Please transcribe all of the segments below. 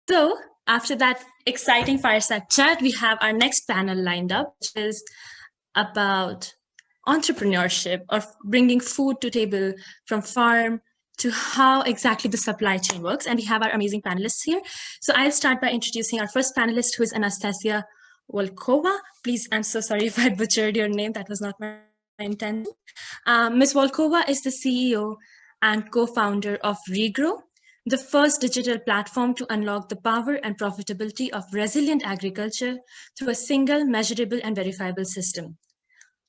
So after that exciting fireside chat, we have our next panel lined up, which is about entrepreneurship or bringing food to table from farm to how exactly the supply chain works. And we have our amazing panelists here. So I'll start by introducing our first panelist, who is Anastasia Volkova. Please, I'm so sorry if I butchered your name. That was not my intention. Ms. Volkova is the CEO and co-founder of Regrow, the first digital platform to unlock the power and profitability of resilient agriculture through a single, measurable, and verifiable system.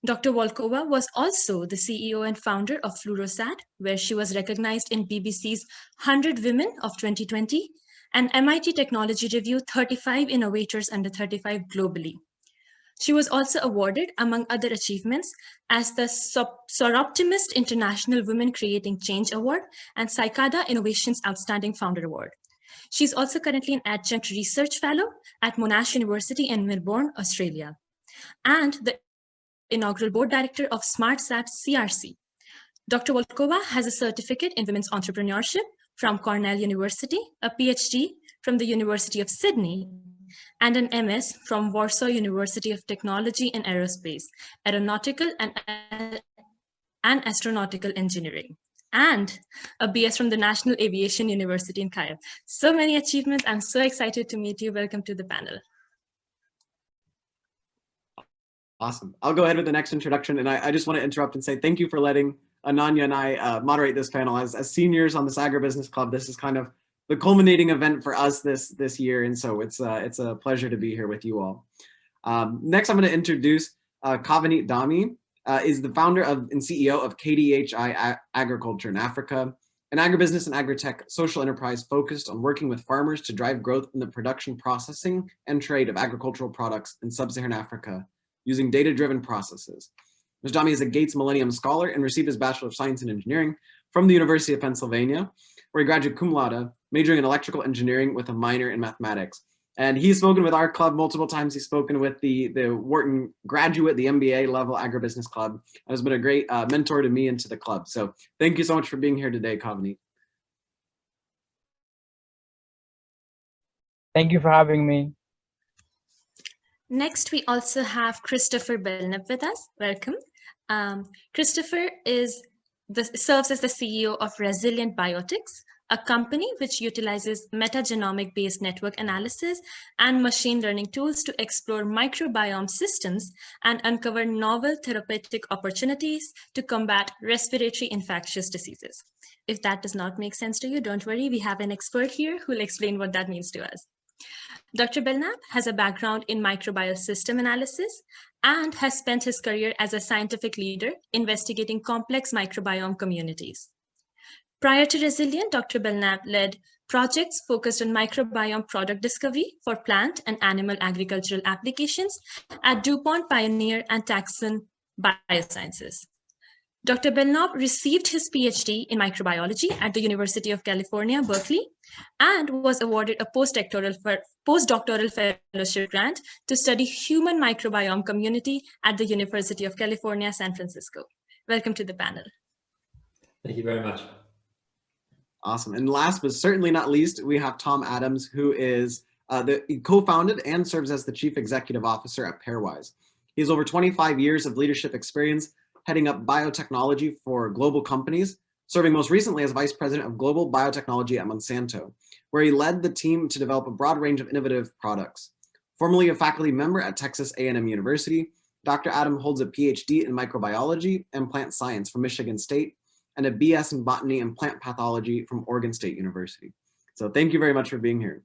Dr. Volkova was also the CEO and founder of Fluorosat, where she was recognized in BBC's 100 Women of 2020 and MIT Technology Review 35 Innovators Under 35 globally. She was also awarded, among other achievements, as the Soroptimist International Women Creating Change Award and Cicada Innovations Outstanding Founder Award. She's also currently an adjunct research fellow at Monash University in Melbourne, Australia, and the inaugural board director of SmartSat CRC. Dr. Volkova has a certificate in women's entrepreneurship from Cornell University, a PhD from the University of Sydney, and an MS from Warsaw University of Technology and Aerospace, Aeronautical and Astronautical Engineering, and a BS from the National Aviation University in Kyiv. So many achievements. I'm so excited to meet you. Welcome to the panel. Awesome. I'll go ahead with the next introduction. And I just want to interrupt and say thank you for letting Ananya and I moderate this panel. As seniors on this Agribusiness Club, this is kind of the culminating event for us this year. And so it's a pleasure to be here with you all. Next, I'm going to introduce Kavaneet Dhami, is the founder and CEO of KDHI Agriculture in Africa, an agribusiness and agritech social enterprise focused on working with farmers to drive growth in the production, processing, and trade of agricultural products in sub-Saharan Africa using data-driven processes. Ms. Dhami is a Gates Millennium Scholar and received his Bachelor of Science in Engineering from the University of Pennsylvania, where he graduated cum laude, majoring in electrical engineering with a minor in mathematics. And he's spoken with our club multiple times. He's spoken with the Wharton graduate, the MBA level Agribusiness Club, and has been a great mentor to me and to the club. So thank you so much for being here today, Kavaneet. Thank you for having me. Next, we also have Christopher Belnap with us. Welcome. Christopher serves as the CEO of Resilient Biotics, a company which utilizes metagenomic-based network analysis and machine learning tools to explore microbiome systems and uncover novel therapeutic opportunities to combat respiratory infectious diseases. If that does not make sense to you, don't worry, we have an expert here who will explain what that means to us. Dr. Belnap has a background in microbial system analysis and has spent his career as a scientific leader investigating complex microbiome communities. Prior to Resilient, Dr. Belnap led projects focused on microbiome product discovery for plant and animal agricultural applications at DuPont, Pioneer, and Taxon Biosciences. Dr. Belnap received his PhD in microbiology at the University of California, Berkeley, and was awarded a postdoctoral fellowship grant to study human microbiome community at the University of California, San Francisco. Welcome to the panel. Thank you very much. Awesome. And last but certainly not least, we have Tom Adams, who is he co-founded and serves as the Chief Executive Officer at Pairwise. He has over 25 years of leadership experience heading up biotechnology for global companies, serving most recently as Vice President of Global Biotechnology at Monsanto, where he led the team to develop a broad range of innovative products. Formerly a faculty member at Texas A&M University, Dr. Adam holds a PhD in microbiology and plant science from Michigan State and a BS in botany and plant pathology from Oregon State University. So thank you very much for being here.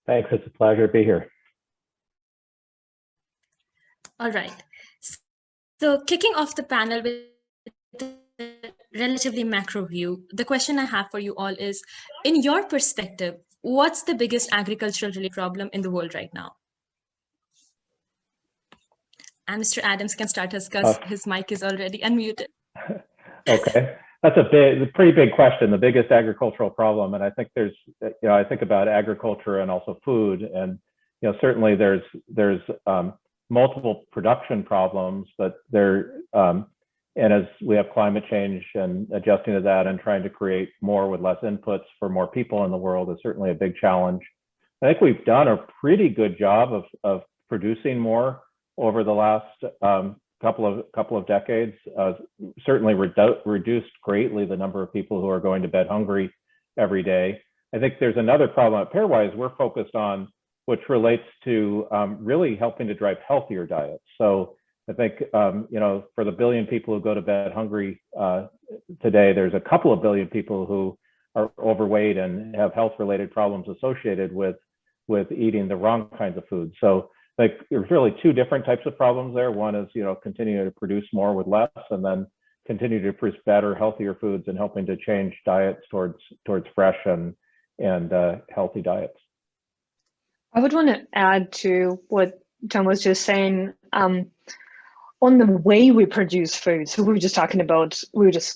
Thanks, it's a pleasure to be here. All right. So kicking off the panel with a relatively macro view, the question I have for you all is, in your perspective, what's the biggest agricultural related problem in the world right now? And Mr. Adams can start because his mic is already unmuted. Okay, that's a pretty big question, the biggest agricultural problem. And I think there's, I think about agriculture and also food, and certainly there's multiple production problems, but there And as we have climate change and adjusting to that and trying to create more with less inputs for more people in the world is certainly a big challenge. I think we've done a pretty good job of producing more over the last couple of decades. Certainly reduced greatly the number of people who are going to bed hungry every day. I think there's another problem at Pairwise we're focused on, which relates to really helping to drive healthier diets. So I think, for the billion people who go to bed hungry today, there's a couple of billion people who are overweight and have health-related problems associated with eating the wrong kinds of food. So like there's really two different types of problems there. One is, continuing to produce more with less, and then continue to produce better, healthier foods and helping to change diets towards fresh and healthy diets. I would want to add to what Tom was just saying. On the way we produce food, so we were just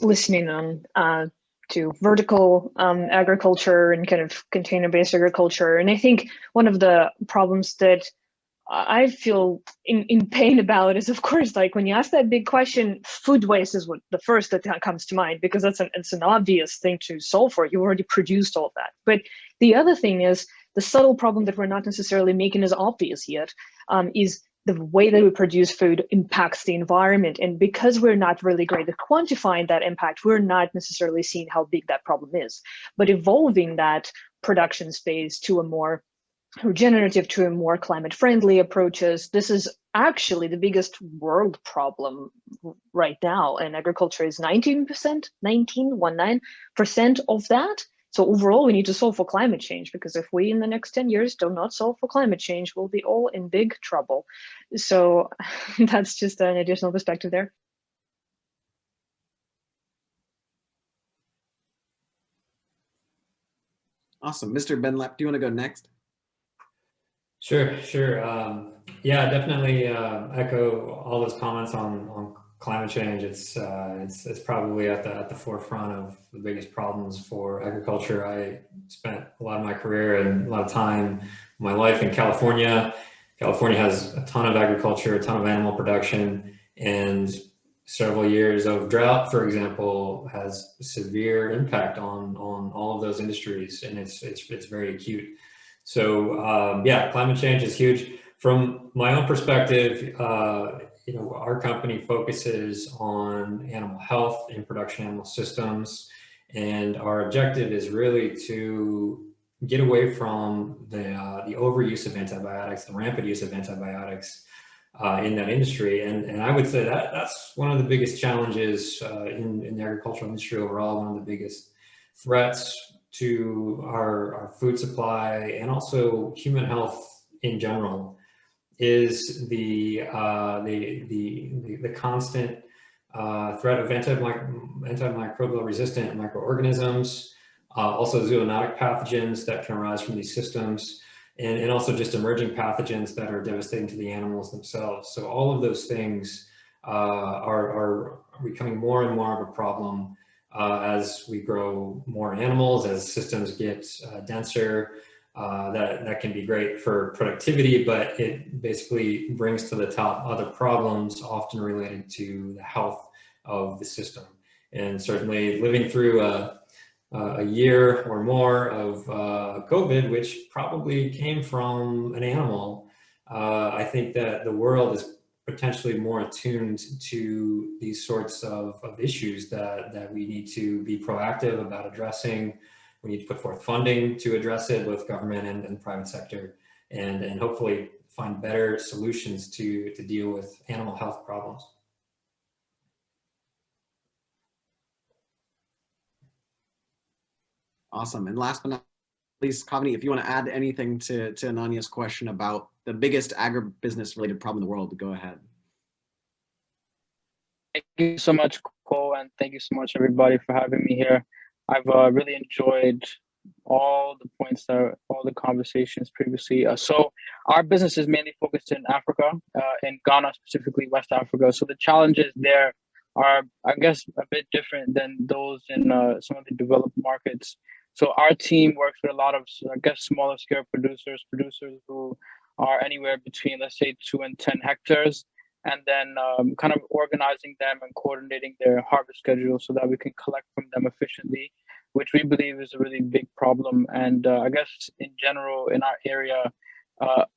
listening on to vertical agriculture and kind of container-based agriculture. And I think one of the problems that I feel in pain about is, of course, like when you ask that big question, food waste is what the first that comes to mind, because it's an obvious thing to solve for. You already produced all of that. But the other thing is the subtle problem that we're not necessarily making as obvious yet, is the way that we produce food impacts the environment. And because we're not really great at quantifying that impact, we're not necessarily seeing how big that problem is. But evolving that production space to a more regenerative, to a more climate-friendly approaches, this is actually the biggest world problem right now. And agriculture is 19% of that. So overall, we need to solve for climate change, because if we in the next 10 years do not solve for climate change, we'll be all in big trouble. So that's just an additional perspective there. Awesome. Mr. Belnap, do you want to go next? Sure. Yeah, definitely echo all those comments on climate change. It's probably at the forefront of the biggest problems for agriculture. I spent a lot of my career and a lot of time, my life in California. California has a ton of agriculture, a ton of animal production, and several years of drought, for example, has severe impact on all of those industries, and it's very acute. So yeah, climate change is huge. From my own perspective, our company focuses on animal health and production animal systems, and our objective is really to get away from the overuse of antibiotics, the rampant use of antibiotics in that industry. And I would say that's one of the biggest challenges in the agricultural industry overall, one of the biggest threats to our food supply and also human health in general is the constant threat of antimicrobial resistant microorganisms, also zoonotic pathogens that can arise from these systems, and also just emerging pathogens that are devastating to the animals themselves. So all of those things are becoming more and more of a problem as we grow more animals, as systems get denser. That can be great for productivity, but it basically brings to the top other problems often related to the health of the system. And certainly living through a year or more of COVID, which probably came from an animal, I think that the world is potentially more attuned to these sorts of issues that we need to be proactive about addressing. We need to put forth funding to address it, both government and private sector, and hopefully find better solutions to deal with animal health problems. Awesome. And last but not least, Kavaneet, if you want to add anything to Ananya's question about the biggest agribusiness related problem in the world, go ahead. Thank you so much, Cole, and thank you so much, everybody, for having me here. I've really enjoyed all the points, all the conversations previously. So our business is mainly focused in Africa, in Ghana, specifically West Africa. So the challenges there are, I guess, a bit different than those in some of the developed markets. So our team works with a lot of, I guess, smaller scale producers who are anywhere between, let's say, 2 and 10 hectares. and then kind of organizing them and coordinating their harvest schedule so that we can collect from them efficiently, which we believe is a really big problem. And I guess in general in our area,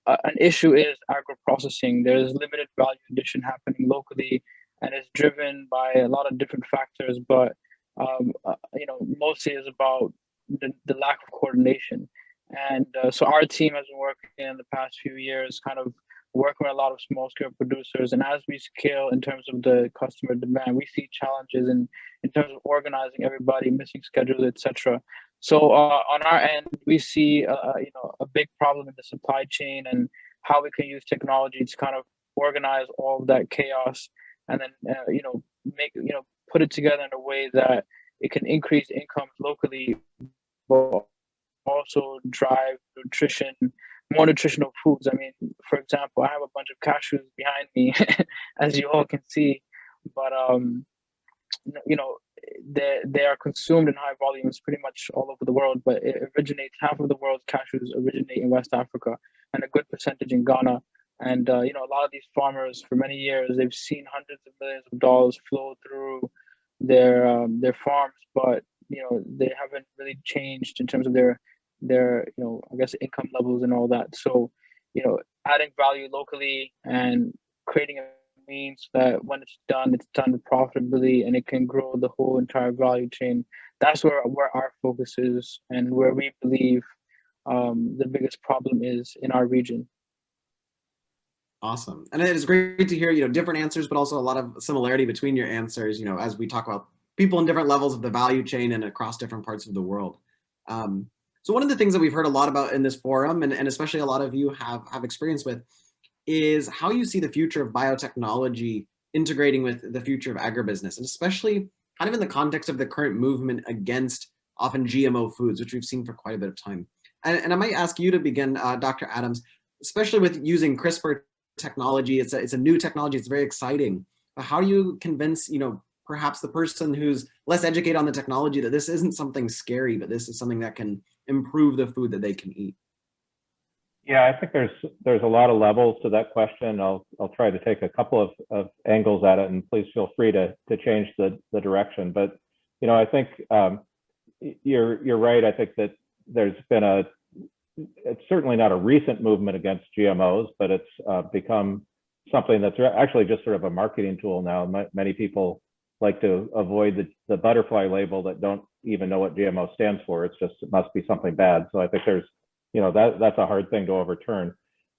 an issue is agro-processing. There's limited value addition happening locally, and it's driven by a lot of different factors, but mostly is about the lack of coordination. And so our team has been working in the past few years, kind of working with a lot of small scale producers. And as we scale in terms of the customer demand, we see challenges in terms of organizing everybody, missing schedules, etc. So on our end, we see a big problem in the supply chain and how we can use technology to kind of organize all of that chaos, and then put it together in a way that it can increase incomes locally, but also drive more nutritional foods. I mean, for example, I have a bunch of cashews behind me, as you all can see, but they are consumed in high volumes pretty much all over the world, but half of the world's cashews originate in West Africa and a good percentage in Ghana. And a lot of these farmers, for many years, they've seen hundreds of millions of dollars flow through their farms, but they haven't really changed in terms of their I guess income levels and all that. So adding value locally and creating a means that when it's done profitably and it can grow the whole entire value chain. That's where our focus is and where we believe the biggest problem is in our region. Awesome. And it is great to hear, different answers, but also a lot of similarity between your answers, as we talk about people in different levels of the value chain and across different parts of the world. So one of the things that we've heard a lot about in this forum, and especially a lot of you have experience with, is how you see the future of biotechnology integrating with the future of agribusiness, and especially kind of in the context of the current movement against often GMO foods, which we've seen for quite a bit of time. And I might ask you to begin, Dr. Adams, especially with using CRISPR technology. It's a new technology. It's very exciting. But how do you convince, perhaps the person who's less educated on the technology that this isn't something scary, but this is something that can improve the food that they can eat? Yeah, I think there's a lot of levels to that question. I'll try to take a couple of angles at it, and please feel free to change the direction. But I think you're right. I think that there's been it's certainly not a recent movement against GMOs, but it's become something that's actually just sort of a marketing tool now. Many people like to avoid the butterfly label that don't even know what GMO stands for. It must be something bad. So I think there's, that's a hard thing to overturn.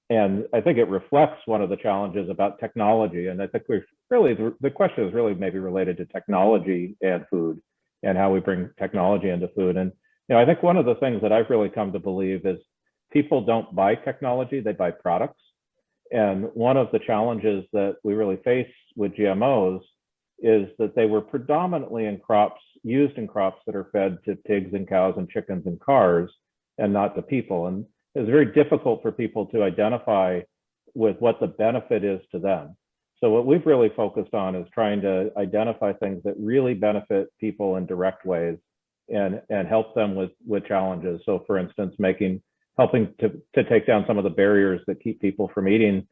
And I think it reflects one of the challenges about technology. And I think the question is really maybe related to technology and food and how we bring technology into food. And I think one of the things that I've really come to believe is people don't buy technology, they buy products. And one of the challenges that we really face with GMOs is that they were predominantly used in crops that are fed to pigs and cows and chickens and cars and not to people. And it's very difficult for people to identify with what the benefit is to them. So what we've really focused on is trying to identify things that really benefit people in direct ways and help them with challenges. So for instance, helping to take down some of the barriers that keep people from eating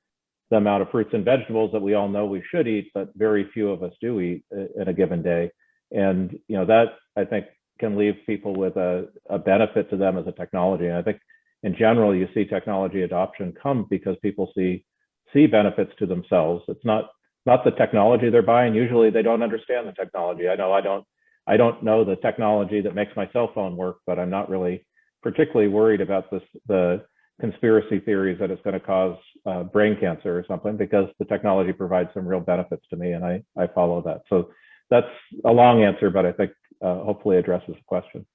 the amount of fruits and vegetables that we all know we should eat, but very few of us do eat in a given day. And that I think can leave people with a benefit to them as a technology. And I think in general, you see technology adoption come because people see benefits to themselves. It's not the technology they're buying. Usually they don't understand the technology. I know I don't know the technology that makes my cell phone work, but I'm not really particularly worried about the conspiracy theories that it's going to cause brain cancer or something, because the technology provides some real benefits to me, and I follow that. So that's a long answer, but I think hopefully addresses the question.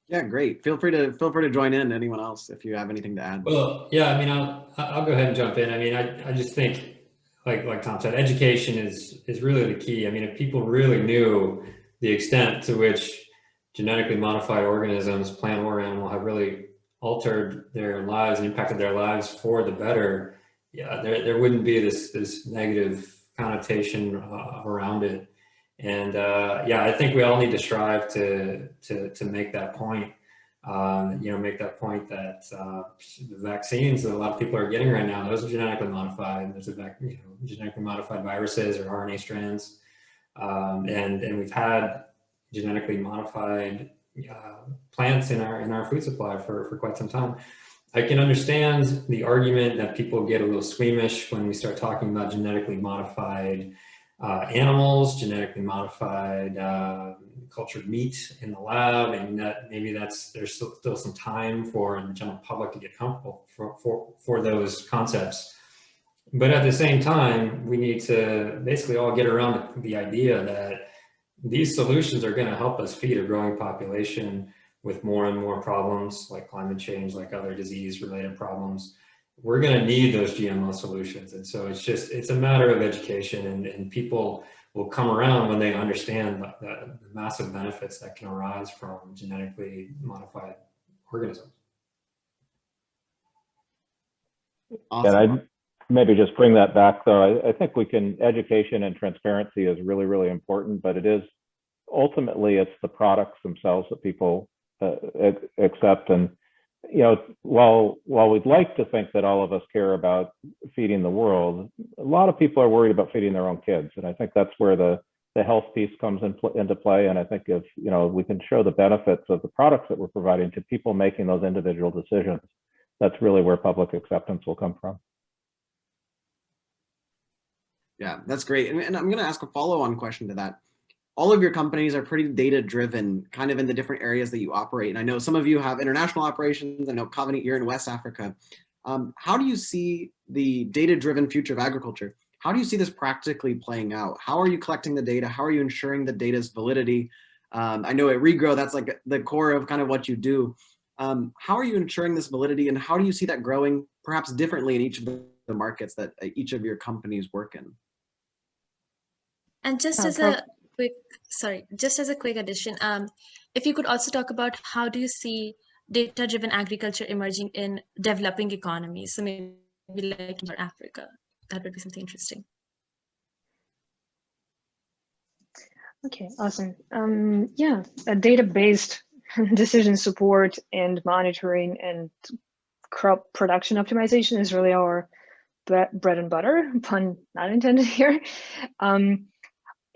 Yeah, great. Feel free to join in. Anyone else, if you have anything to add. Well, yeah, I mean, I'll go ahead and jump in. I mean, I just think, like Tom said, education is really the key. I mean, if people really knew the extent to which genetically modified organisms, plant or animal, have really altered their lives and impacted their lives for the better, yeah, there wouldn't be this negative connotation around it. And yeah, I think we all need to strive to make that point. make that point that the vaccines that a lot of people are getting right now, those are genetically modified. There's genetically modified viruses or RNA strands, and we've had genetically modified plants in our food supply for quite some time. I can understand the argument that people get a little squeamish when we start talking about genetically modified animals, genetically modified cultured meat in the lab, and that there's still some time for the general public to get comfortable for those concepts. But at the same time, we need to basically all get around the idea that these solutions are going to help us feed a growing population with more and more problems like climate change, like other disease-related problems. We're going to need those GMO solutions. And so it's a matter of education, and people will come around when they understand the massive benefits that can arise from genetically modified organisms. Awesome. And I'd maybe just bring that back though. I think education and transparency is really, really important, but it is ultimately it's the products themselves that people accept. And while we'd like to think that all of us care about feeding the world, a lot of people are worried about feeding their own kids, and I think that's where the health piece comes into play. And I think if we can show the benefits of the products that we're providing to people making those individual decisions, that's really where public acceptance will come from. Yeah, that's great. And I'm going to ask a follow-on question to that. All of your companies are pretty data-driven, kind of in the different areas that you operate. And I know some of you have international operations. I know Kavaneet, you're in West Africa. How do you see the data-driven future of agriculture? How do you see this practically playing out? How are you collecting the data? How are you ensuring the data's validity? I know at Regrow, that's like the core of kind of what you do. How are you ensuring this validity, and how do you see that growing perhaps differently in each of the markets that each of your companies work in? And just as a quick addition, if you could also talk about how do you see data-driven agriculture emerging in developing economies? So maybe like in Africa, that would be something interesting. Okay, awesome. Yeah, a data-based decision support and monitoring and crop production optimization is really our bread and butter, pun not intended here.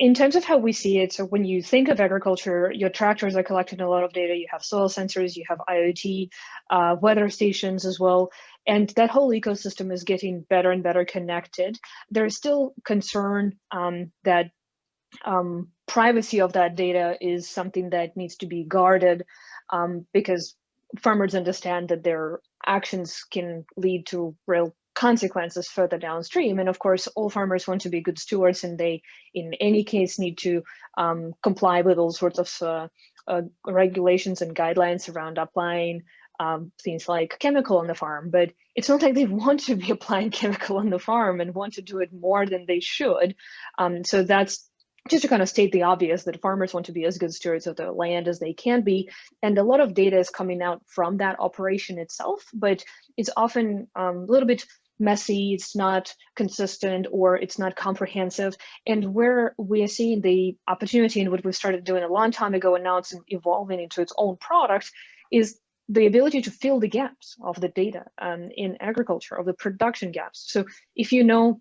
In terms of how we see it, so when you think of agriculture, your tractors are collecting a lot of data. You have soil sensors, you have IoT, weather stations as well, and that whole ecosystem is getting better and better connected. There is still concern that privacy of that data is something that needs to be guarded because farmers understand that their actions can lead to real consequences further downstream. And of course, all farmers want to be good stewards, and they, in any case, need to comply with all sorts of regulations and guidelines around applying things like chemical on the farm. But it's not like they want to be applying chemical on the farm and want to do it more than they should. So that's just to kind of state the obvious, that farmers want to be as good stewards of their land as they can be. And a lot of data is coming out from that operation itself, but it's often a little bit messy, it's not consistent, or it's not comprehensive. And where we are seeing the opportunity, and what we started doing a long time ago and now it's evolving into its own product, is the ability to fill the gaps of the data in agriculture, of the production gaps. So if you know,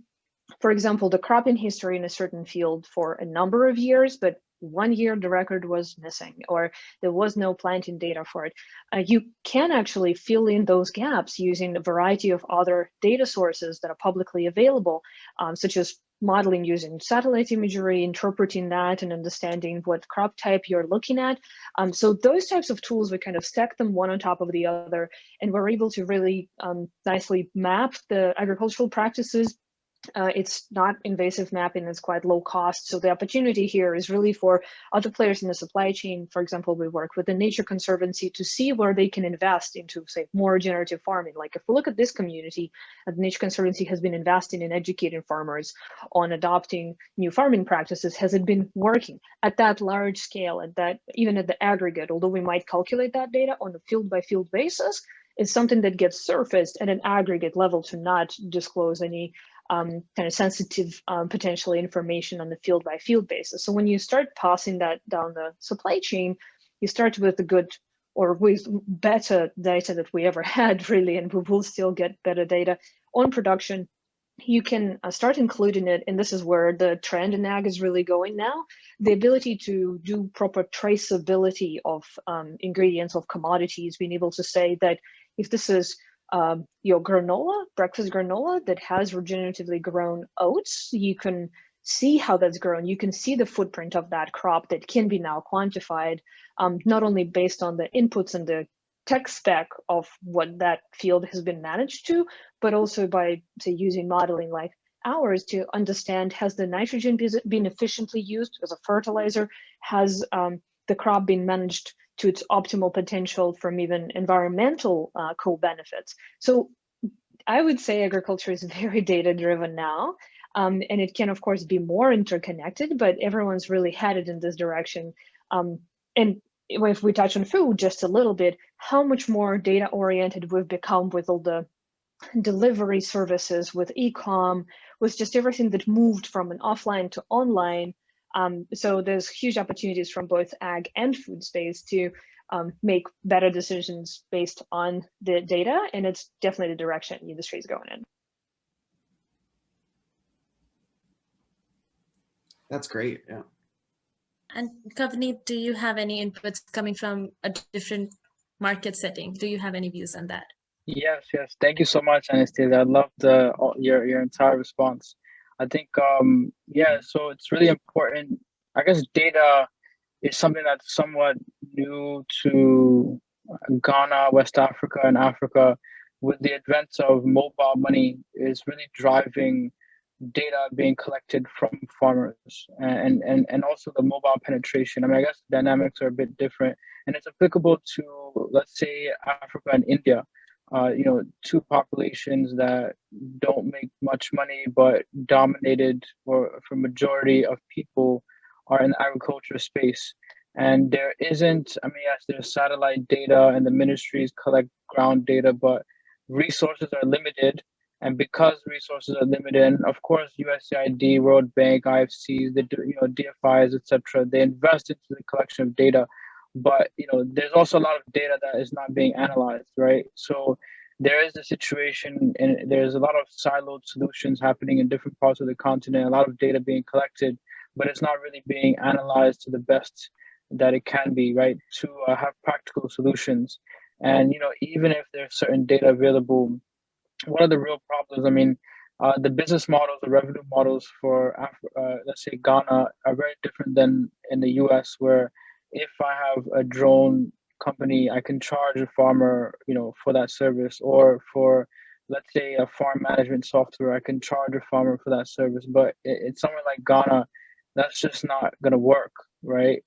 for example, the cropping history in a certain field for a number of years, but 1 year the record was missing, or there was no planting data for it, you can actually fill in those gaps using a variety of other data sources that are publicly available, such as modeling using satellite imagery, interpreting that and understanding what crop type you're looking at. So those types of tools, we kind of stack them one on top of the other, and we're able to really nicely map the agricultural practices. It's not invasive mapping, it's quite low cost. So the opportunity here is really for other players in the supply chain. For example, we work with the Nature Conservancy to see where they can invest into, say, more regenerative farming. Like if we look at this community, the Nature Conservancy has been investing in educating farmers on adopting new farming practices. Has it been working at that large scale, at that, even at the aggregate, although we might calculate that data on a field by field basis, is something that gets surfaced at an aggregate level to not disclose any kind of sensitive, potentially information on the field by field basis. So when you start passing that down the supply chain, you start with the good or with better data that we ever had, really, and we will still get better data on production, you can start including it, and this is where the trend in ag is really going now, the ability to do proper traceability of ingredients, of commodities, being able to say that if this is your granola, breakfast granola that has regeneratively grown oats, you can see how that's grown. You can see the footprint of that crop that can be now quantified, not only based on the inputs and the tech spec of what that field has been managed to, but also by, say, using modeling like ours to understand, has the nitrogen been efficiently used as a fertilizer? Has the crop been managed to its optimal potential from even environmental co-benefits? So I would say agriculture is very data-driven now, and it can, of course, be more interconnected, but everyone's really headed in this direction. And if we touch on food just a little bit, how much more data-oriented we've become with all the delivery services, with e-com, with just everything that moved from an offline to online. So there's huge opportunities from both ag and food space to make better decisions based on the data, and it's definitely the direction the industry is going in. That's great. Yeah. And Kavaneet, do you have any inputs coming from a different market setting? Do you have any views on that? Yes. Thank you so much, Anastasia. I love your entire response. I think yeah, so it's really important. I guess data is something that's somewhat new to Ghana, West Africa, and Africa. With the advent of mobile money, is really driving data being collected from farmers, and also the mobile penetration. I mean, I guess the dynamics are a bit different, and it's applicable to, let's say, Africa and India. Two populations that don't make much money, but dominated for majority of people are in the agriculture space. And there isn't, I mean, yes, there's satellite data and the ministries collect ground data, but resources are limited. And because resources are limited, and of course, USAID, World Bank, IFCs, they do, DFIs, etc., they invest into the collection of data. But there's also a lot of data that is not being analyzed, right? So there is a situation, and there's a lot of siloed solutions happening in different parts of the continent, a lot of data being collected, but it's not really being analyzed to the best that it can be, right? To have practical solutions. And even if there's certain data available, what are the real problems? I mean, the business models, the revenue models for let's say Ghana are very different than in the US, where if I have a drone company, I can charge a farmer, for that service, or for, let's say, a farm management software, I can charge a farmer for that service. But it's somewhere like Ghana, that's just not going to work, right?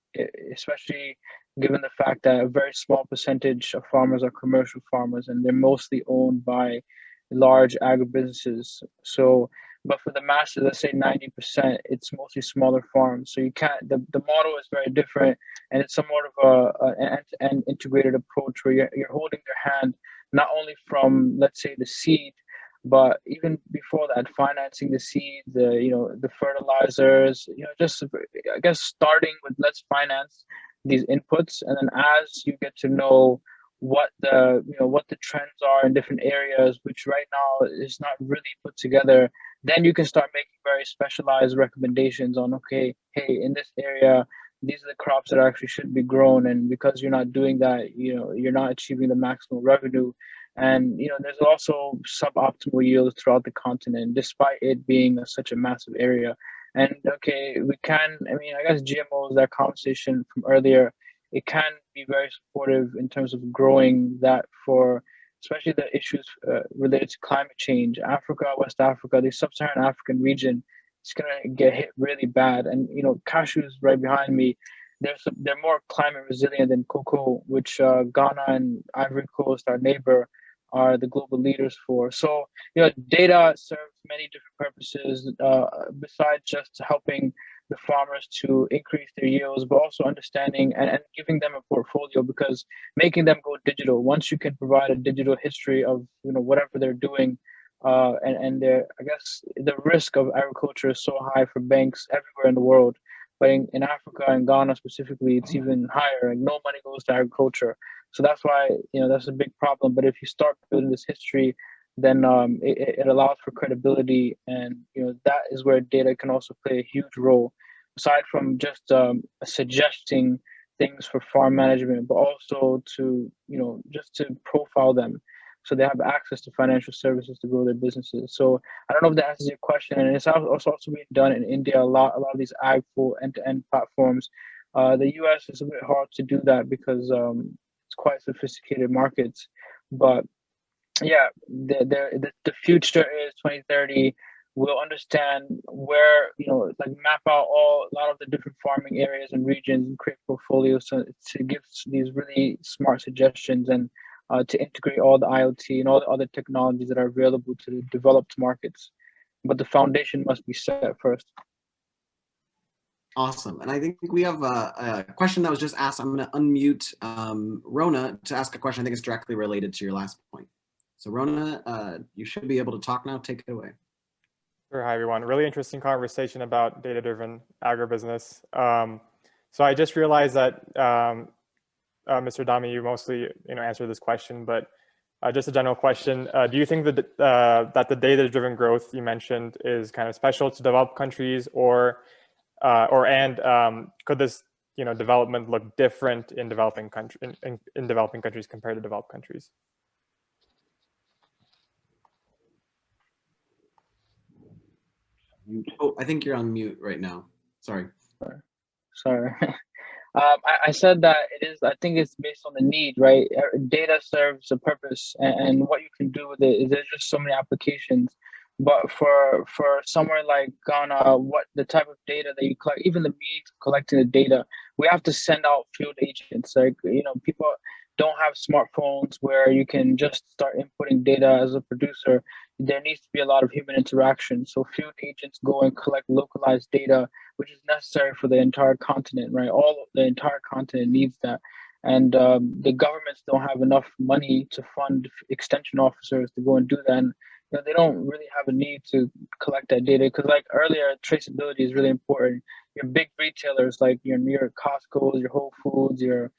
Especially given the fact that a very small percentage of farmers are commercial farmers, and they're mostly owned by large agribusinesses. So, but for the masses, let's say 90%, it's mostly smaller farms. So you can't, the model is very different, and it's somewhat of an integrated approach where you're holding their hand, not only from, let's say, the seed, but even before that, financing the seed, the fertilizers, just, I guess, starting with, let's finance these inputs, and then as you get to know what the trends are in different areas, which right now is not really put together, then you can start making very specialized recommendations on, okay, hey, in this area, these are the crops that actually should be grown, and because you're not doing that, you're not achieving the maximum revenue. And there's also suboptimal yields throughout the continent, despite it being such a massive area. And okay, I guess GMOs, that conversation from earlier, it can be very supportive in terms of growing that, for especially the issues related to climate change. Africa, West Africa, the sub-Saharan African region, it's gonna get hit really bad. And cashews right behind me, they're more climate resilient than cocoa, which Ghana and Ivory Coast, our neighbor, are the global leaders for. So data serves many different purposes besides just helping the farmers to increase their yields, but also understanding and giving them a portfolio, because making them go digital, once you can provide a digital history of whatever they're doing, and I guess the risk of agriculture is so high for banks everywhere in the world, but in Africa and Ghana specifically, it's even higher. Like, no money goes to agriculture. So So that's why, that's a big problem. But if you start building this history, then it allows for credibility, and that is where data can also play a huge role, aside from just suggesting things for farm management, but also to just to profile them, so they have access to financial services to grow their businesses. So I don't know if that answers your question, and it's also being done in India a lot of these ag-full end-to-end platforms. The US is a bit hard to do that because it's quite sophisticated markets, but yeah, the future is 2030. We'll understand where, like map out a lot of the different farming areas and regions and create portfolios to give these really smart suggestions, and to integrate all the IoT and all the other technologies that are available to the developed markets. But the foundation must be set first. Awesome. And I think we have a question that was just asked. I'm going to unmute Rona to ask a question. I think it's directly related to your last point. So Rona, you should be able to talk now. Take it away. Sure. Hi, everyone. Really interesting conversation about data-driven agribusiness. So I just realized that, Mr. Dhami, you mostly answered this question, but just a general question. Do you think that, that the data-driven growth you mentioned is kind of special to developed countries, or could this development look different in developing countries compared to developed countries? Oh, I think you're on mute right now. Sorry. Sorry. I said that I think it's based on the need, right? Data serves a purpose, and what you can do with it is there's just so many applications. But for somewhere like Ghana, what the type of data that you collect, even the means of collecting the data, we have to send out field agents. Like, people don't have smartphones where you can just start inputting data as a producer. There needs to be a lot of human interaction. So field agents go and collect localized data, which is necessary for the entire continent, right? The entire continent needs that. And the governments don't have enough money to fund extension officers to go and do that. And they don't really have a need to collect that data, because like earlier, traceability is really important. Your big retailers like your Costco's, your Whole Foods, your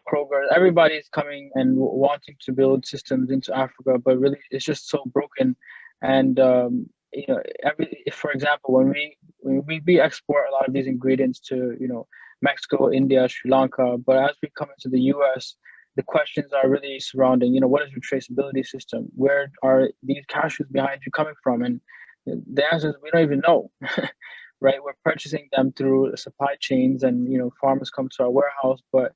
Kroger, everybody's coming and wanting to build systems into Africa, but really it's just so broken. And for example, when we export a lot of these ingredients to Mexico, India, Sri Lanka, but as we come into the US, the questions are really surrounding, what is your traceability system? Where are these cashews behind you coming from? And the answer is we don't even know, right? We're purchasing them through supply chains, and farmers come to our warehouse, but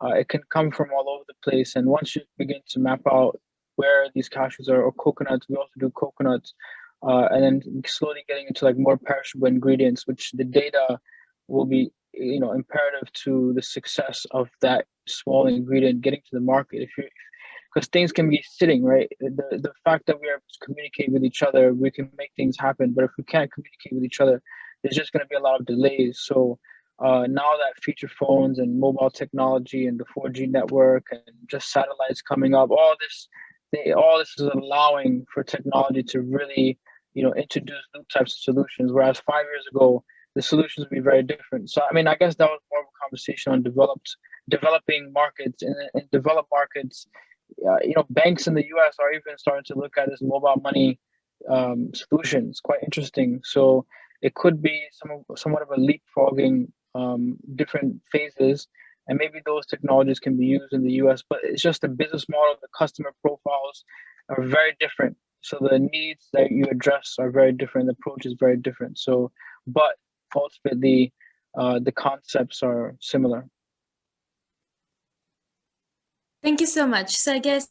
it can come from all over the place. And once you begin to map out where these cashews are, or coconuts, we also do coconuts, and then slowly getting into like more perishable ingredients, which the data will be imperative to the success of that small ingredient getting to the market. Because things can be sitting, right? The fact that we are able to communicate with each other, we can make things happen. But if we can't communicate with each other, there's just going to be a lot of delays. So now that feature phones and mobile technology and the 4G network and just satellites coming up, all this is allowing for technology to really introduce new types of solutions. Whereas 5 years ago, the solutions would be very different. So, I guess that was more of a conversation on developing markets. In developed markets, banks in the US are even starting to look at this mobile money solutions. Quite interesting. So it could be somewhat of a leapfrogging different phases, and maybe those technologies can be used in the US, but it's just the business model, the customer profiles are very different. So the needs that you address are very different. The approach is very different. So, but ultimately, the concepts are similar. Thank you so much. So I guess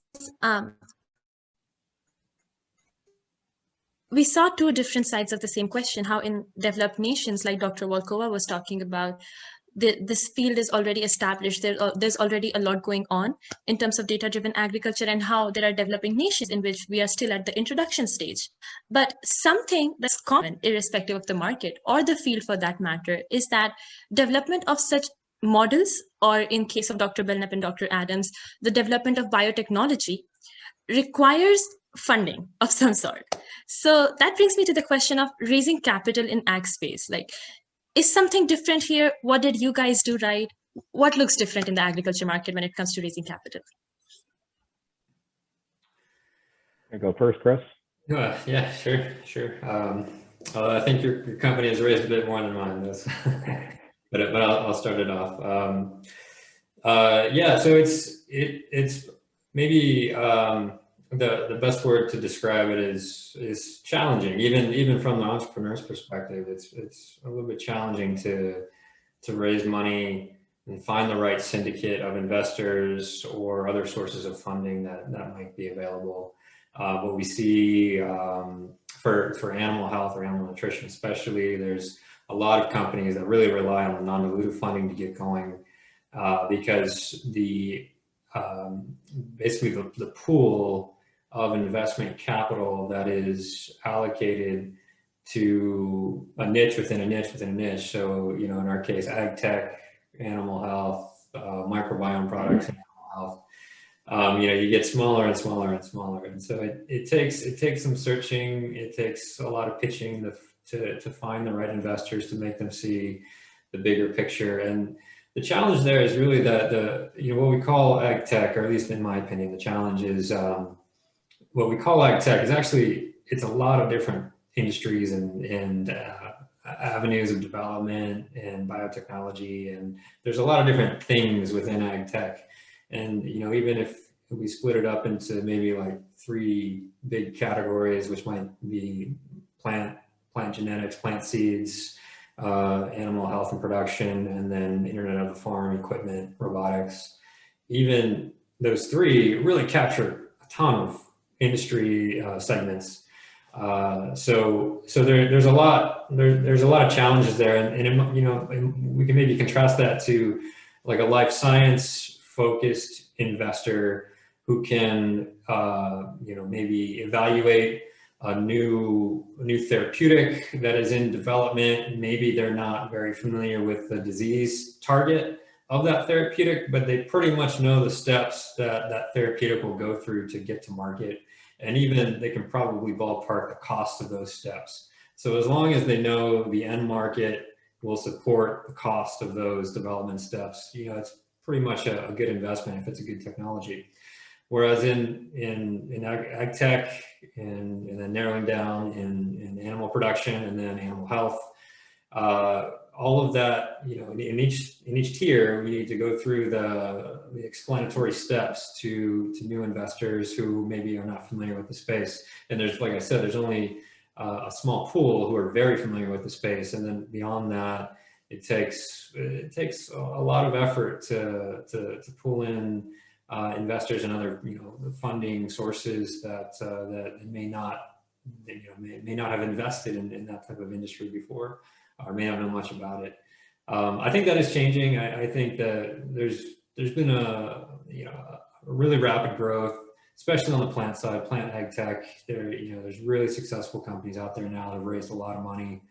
we saw two different sides of the same question, how in developed nations, like Dr. Volkova was talking about, this field is already established. There's already a lot going on in terms of data-driven agriculture, and how there are developing nations in which we are still at the introduction stage. But something that's common, irrespective of the market or the field for that matter, is that development of such models, or in case of Dr. Belnap and Dr. Adams, the development of biotechnology, requires funding of some sort. So that brings me to the question of raising capital in ag space. Like, is something different here? What did you guys do right? what looks different in the agriculture market when it comes to raising capital? You go first, Chris. Yeah, sure. I think your company has raised a bit more than mine, but I'll start it off. Yeah, so it's maybe the best word to describe it is challenging. Even from the entrepreneur's perspective, it's a little bit challenging to raise money and find the right syndicate of investors or other sources of funding that might be available. What we see for animal health or animal nutrition especially, there's a lot of companies that really rely on non-dilutive funding to get going because basically the pool of investment capital that is allocated to a niche within a niche within a niche. So, in our case, ag tech, animal health, microbiome products, and animal health. You get smaller and smaller and smaller, and so it takes some searching. It takes a lot of pitching to find the right investors to make them see the bigger picture. And the challenge there is really that what we call ag tech, or at least in my opinion, the challenge is what we call ag tech is actually it's a lot of different industries and avenues of development and biotechnology, and there's a lot of different things within ag tech. And even if we split it up into maybe like 3 big categories, which might be plant genetics, plant seeds, animal health and production, and then Internet of the Farm, equipment, robotics, even those 3 really capture a ton of industry segments. So there's a lot of challenges there, and we can maybe contrast that to like a life science focused investor who can maybe evaluate a new therapeutic that is in development. Maybe they're not very familiar with the disease target of that therapeutic, but they pretty much know the steps that therapeutic will go through to get to market. And even they can probably ballpark the cost of those steps. So as long as they know the end market will support the cost of those development steps, it's pretty much a good investment if it's a good technology. Whereas in ag tech and then narrowing down in animal production and then animal health, all of that, in each tier, we need to go through the explanatory steps to new investors who maybe are not familiar with the space. And there's, like I said, there's only a small pool who are very familiar with the space. And then beyond that, it takes a lot of effort to pull in investors and other funding sources that may not have invested in that type of industry before, or may not know much about it. I think that is changing. I think that there's been a really rapid growth, especially on the plant side, plant ag tech. There's really successful companies out there now that have raised a lot of money.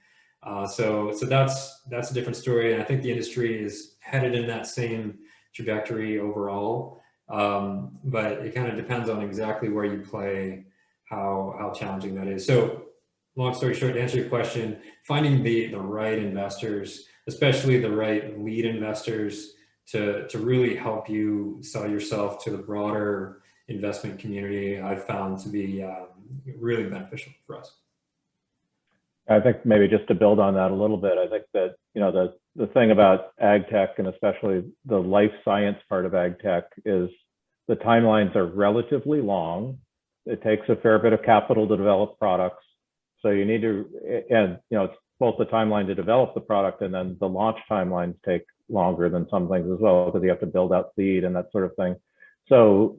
So that's a different story, and I think the industry is headed in that same trajectory overall. But it kind of depends on exactly where you play, how challenging that is. So long story short, to answer your question, finding the right investors, especially the right lead investors to really help you sell yourself to the broader investment community, I've found to be really beneficial for us. I think maybe just to build on that a little bit, I think that, the thing about ag tech, and especially the life science part of ag tech, is the timelines are relatively long. It takes a fair bit of capital to develop products. So you need to, and it's both the timeline to develop the product and then the launch timelines take longer than some things as well, because you have to build out seed and that sort of thing. So,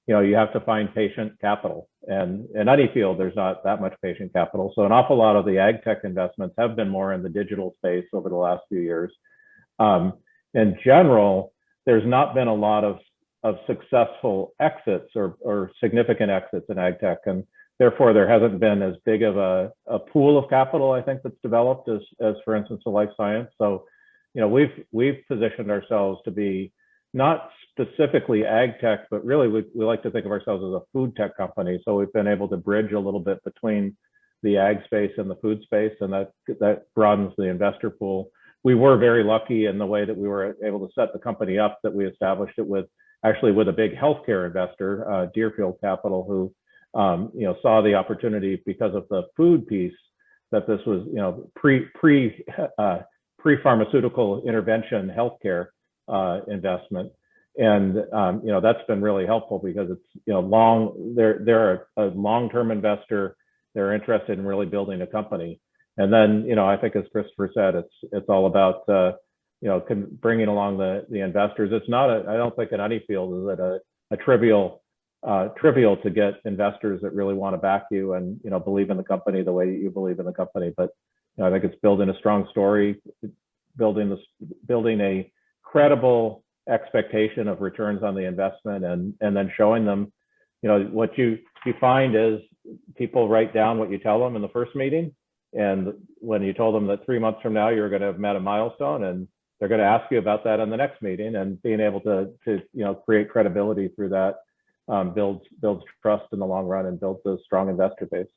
you have to find patient capital, and in any field, there's not that much patient capital. So an awful lot of the ag tech investments have been more in the digital space over the last few years. In general, there's not been a lot of successful exits or significant exits in ag tech, and therefore there hasn't been as big of a pool of capital, I think, that's developed as for instance, the life science. So, we've positioned ourselves to be not specifically ag tech, but really we like to think of ourselves as a food tech company. So we've been able to bridge a little bit between the ag space and the food space, and that broadens the investor pool. we were very lucky in the way that we were able to set the company up, that we established it with actually with a big healthcare investor, Deerfield Capital, who saw the opportunity because of the food piece, that this was pre-pharmaceutical intervention healthcare investment. And that's been really helpful because it's they're a long-term investor. They're interested in really building a company. And then I think, as Christopher said, it's all about bringing along the investors. It's not I don't think in any field is it a trivial to get investors that really want to back you and believe in the company the way you believe in the company. But I think it's building a strong story, building a credible expectation of returns on the investment, and then showing them, what you find is people write down what you tell them in the first meeting, and when you told them that 3 months from now you're going to have met a milestone, and they're going to ask you about that in the next meeting, and being able to create credibility through that builds trust in the long run and builds a strong investor base.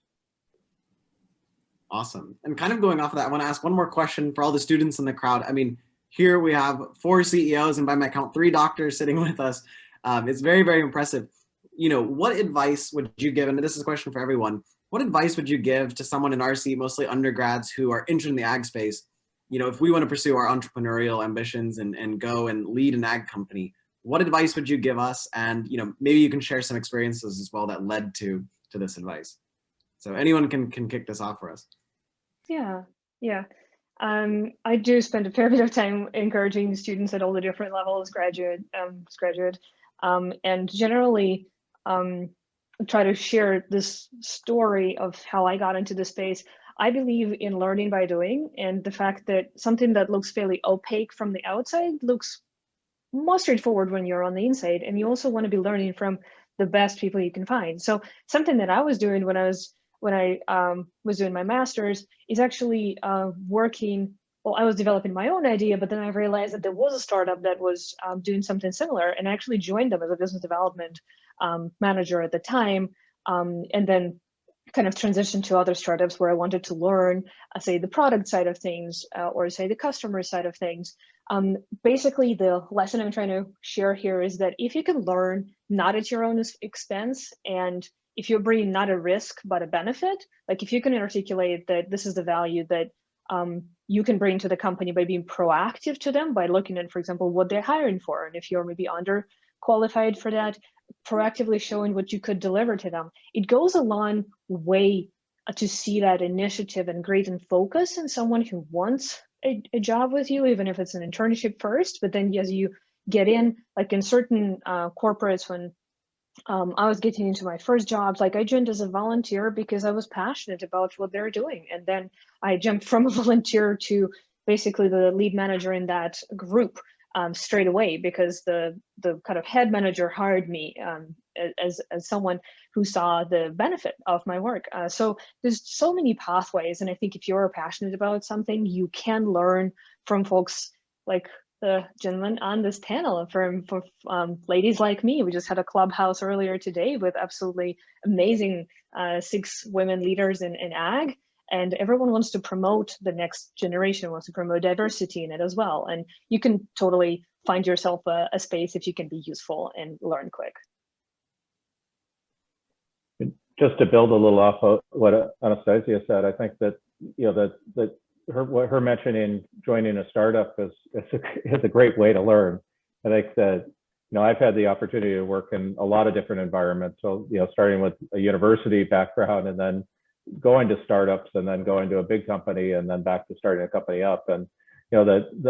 Awesome. And kind of going off of that, I want to ask one more question for all the students in the crowd. I mean, here we have 4 CEOs and by my count 3 doctors sitting with us. It's very, very impressive. What advice would you give, and this is a question for everyone, what advice would you give to someone in our seat, mostly undergrads who are interested in the ag space? If we want to pursue our entrepreneurial ambitions and go and lead an ag company, what advice would you give us? And maybe you can share some experiences as well that led to this advice. So anyone can kick this off for us. Yeah. I do spend a fair bit of time encouraging students at all the different levels, graduate, and generally try to share this story of how I got into the space. I believe in learning by doing, and the fact that something that looks fairly opaque from the outside looks more straightforward when you're on the inside, and you also want to be learning from the best people you can find. So something that I was doing when I was doing my master's is actually working. Well, I was developing my own idea, but then I realized that there was a startup that was doing something similar, and I actually joined them as a business development manager at the time, and then kind of transitioned to other startups where I wanted to learn, say, the product side of things, or say the customer side of things. Basically, the lesson I'm trying to share here is that if you can learn not at your own expense, and if you're bringing not a risk but a benefit, like if you can articulate that this is the value that you can bring to the company by being proactive to them, by looking at, for example, what they're hiring for, and if you're maybe underqualified for that, proactively showing what you could deliver to them, it goes a long way to see that initiative and grit and focus in someone who wants a job with you, even if it's an internship first. But then as you get in, like in certain corporates, when I was getting into my first jobs, like I joined as a volunteer because I was passionate about what they're doing. And then I jumped from a volunteer to basically the lead manager in that group straight away, because the kind of head manager hired me as someone who saw the benefit of my work. So there's so many pathways. And I think if you're passionate about something, you can learn from folks like the gentleman on this panel, from ladies like me. We just had a clubhouse earlier today with absolutely amazing 6 women leaders in ag, and everyone wants to promote the next generation, wants to promote diversity in it as well. And you can totally find yourself a space if you can be useful and learn quick. Just to build a little off of what Anastasia said, I think that her mentioning joining a startup is a great way to learn. I think that I've had the opportunity to work in a lot of different environments. So starting with a university background, and then going to startups, and then going to a big company, and then back to starting a company up. And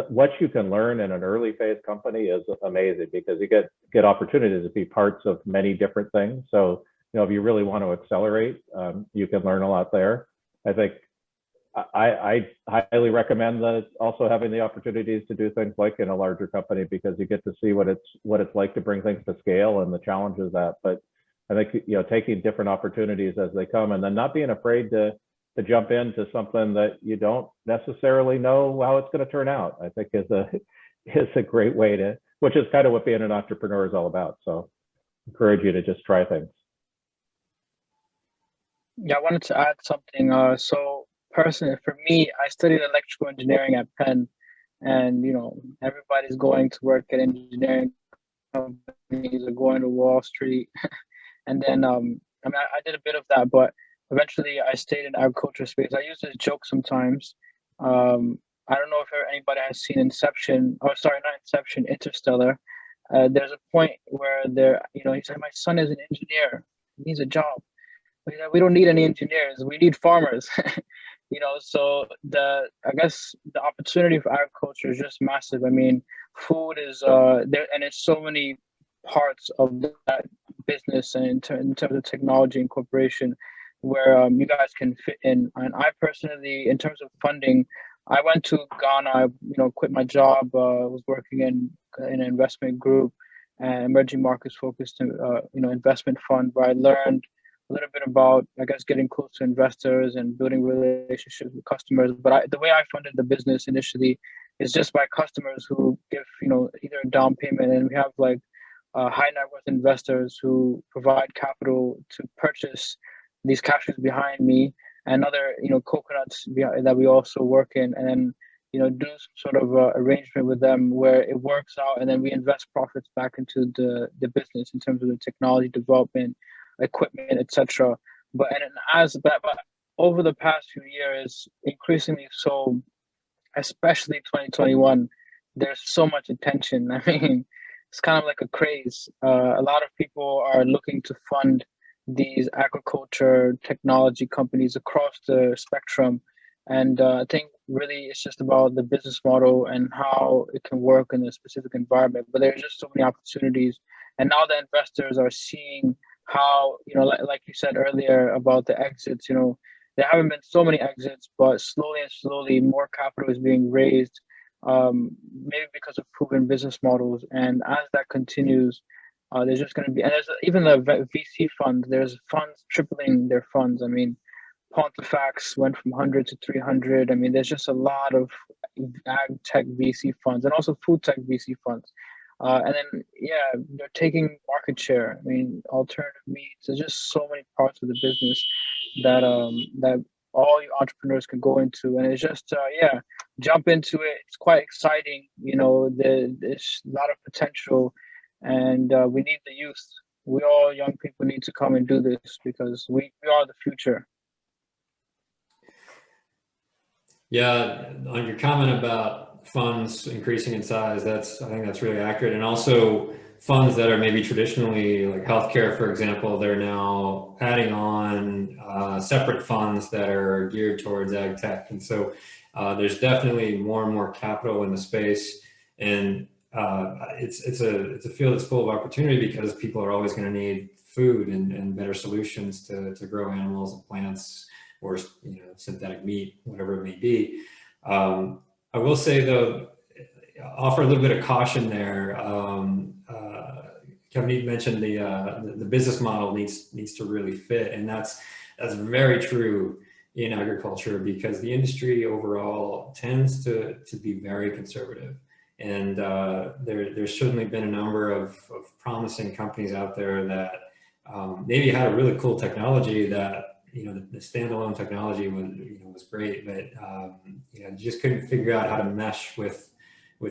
what you can learn in an early phase company is amazing, because you get opportunities to be parts of many different things. So if you really want to accelerate, you can learn a lot there. I think I highly recommend that also having the opportunities to do things like in a larger company, because you get to see what it's like to bring things to scale and the challenges that. But I think taking different opportunities as they come, and then not being afraid to jump into something that you don't necessarily know how it's going to turn out, I think is a great way to, which is kind of what being an entrepreneur is all about. So encourage you to just try things. Yeah, I wanted to add something. So personally, for me, I studied electrical engineering at Penn, and everybody's going to work at engineering companies or going to Wall Street. And then I mean, I did a bit of that, but eventually I stayed in agriculture space. I use this joke sometimes. I don't know if anybody has seen Inception, or sorry, not Inception, Interstellar. There's a point where he said, my son is an engineer, he needs a job. We don't need any engineers, we need farmers. So I guess the opportunity for agriculture is just massive. I mean, food is there, and it's so many parts of that business, and in terms of technology and corporation, where you guys can fit in. And I personally, in terms of funding, I went to Ghana. I quit my job. Was working in an investment group, and emerging markets focused investment fund, where I learned a little bit about, I guess, getting close to investors and building relationships with customers. But the way I funded the business initially is just by customers who give either a down payment, and we have like high net worth investors who provide capital to purchase these cashews behind me, and other coconuts that we also work in, and then do some sort of arrangement with them where it works out, and then we invest profits back into the business in terms of the technology development, equipment, etc. But over the past few years, increasingly so, especially 2021, there's so much attention. I mean, it's kind of like a craze. A lot of people are looking to fund these agriculture technology companies across the spectrum. And I think really it's just about the business model and how it can work in a specific environment. But there's just so many opportunities. And now the investors are seeing how, like you said earlier about the exits, there haven't been so many exits, but slowly and slowly more capital is being raised, maybe because of proven business models. And as that continues, there's just going to be, and there's even the VC fund, there's funds tripling their funds. I mean, Pontifax went from 100 to 300. I mean, there's just a lot of ag tech VC funds and also food tech VC funds. And then, yeah, they're taking market share. I mean, alternative meats, there's just so many parts of the business that that all you entrepreneurs can go into. And it's just, jump into it. It's quite exciting. There's a lot of potential. And we need the youth. We all young people need to come and do this because we are the future. Yeah, on your comment about funds increasing in size, I think that's really accurate. And also funds that are maybe traditionally like healthcare, for example, they're now adding on separate funds that are geared towards ag tech. And so there's definitely more and more capital in the space. And it's a field that's full of opportunity because people are always going to need food and better solutions to grow animals and plants, or synthetic meat, whatever it may be. I will say though, offer a little bit of caution there. Kavaneet mentioned the business model needs to really fit, and that's very true in agriculture because the industry overall tends to be very conservative. And there's certainly been a number of promising companies out there that maybe had a really cool technology that, the standalone technology was great, but just couldn't figure out how to mesh with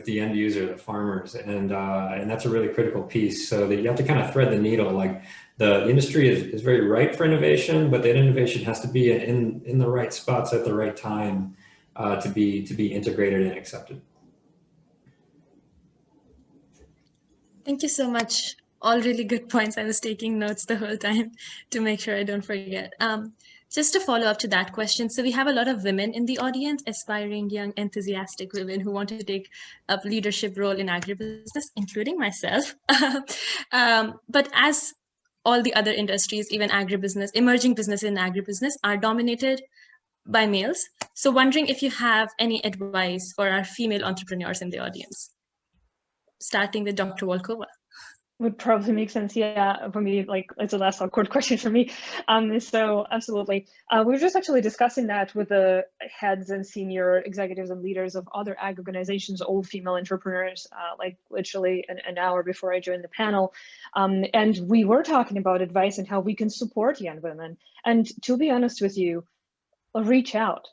the end user, the farmers, and that's a really critical piece. So that you have to kind of thread the needle. Like the industry is very ripe for innovation, but that innovation has to be in the right spots at the right time to be integrated and accepted. Thank you so much. All really good points. I was taking notes the whole time to make sure I don't forget. Just to follow up to that question. So we have a lot of women in the audience, aspiring young, enthusiastic women who want to take up leadership role in agribusiness, including myself. But as all the other industries, even agribusiness, emerging business in agribusiness are dominated by males. So wondering if you have any advice for our female entrepreneurs in the audience, starting with Dr. Volkova. Would probably make sense, yeah, for me. Like, it's a last awkward question for me. So absolutely, we were just actually discussing that with the heads and senior executives and leaders of other ag organizations, all female entrepreneurs, like literally an hour before I joined the panel, and we were talking about advice and how we can support young women. And to be honest with you, reach out.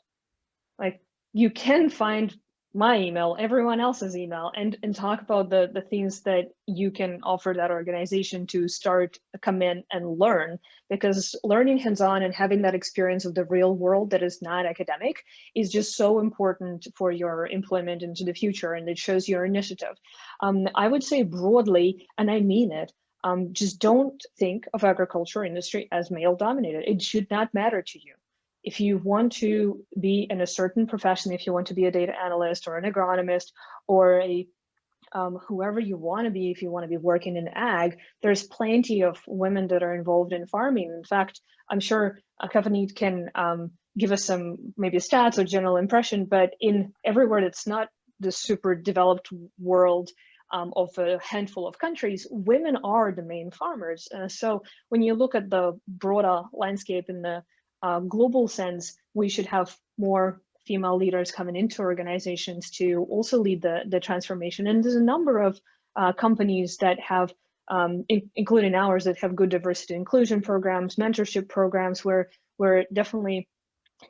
Like, you can find my email, everyone else's email, and talk about the things that you can offer that organization to start, come in and learn, because learning hands-on and having that experience of the real world that is not academic is just so important for your employment into the future, and it shows your initiative. I would say broadly, and I mean it, just don't think of agriculture industry as male dominated. It should not matter to you. If you want to be in a certain profession, if you want to be a data analyst or an agronomist or a whoever you want to be, if you want to be working in ag, there's plenty of women that are involved in farming. In fact, I'm sure Kavaneet can give us some maybe stats or general impression, but in everywhere that's not the super developed world of a handful of countries, women are the main farmers. So when you look at the broader landscape in the global sense, we should have more female leaders coming into organizations to also lead the transformation. And there's a number of companies that have, including ours, that have good diversity inclusion programs, mentorship programs, where we're definitely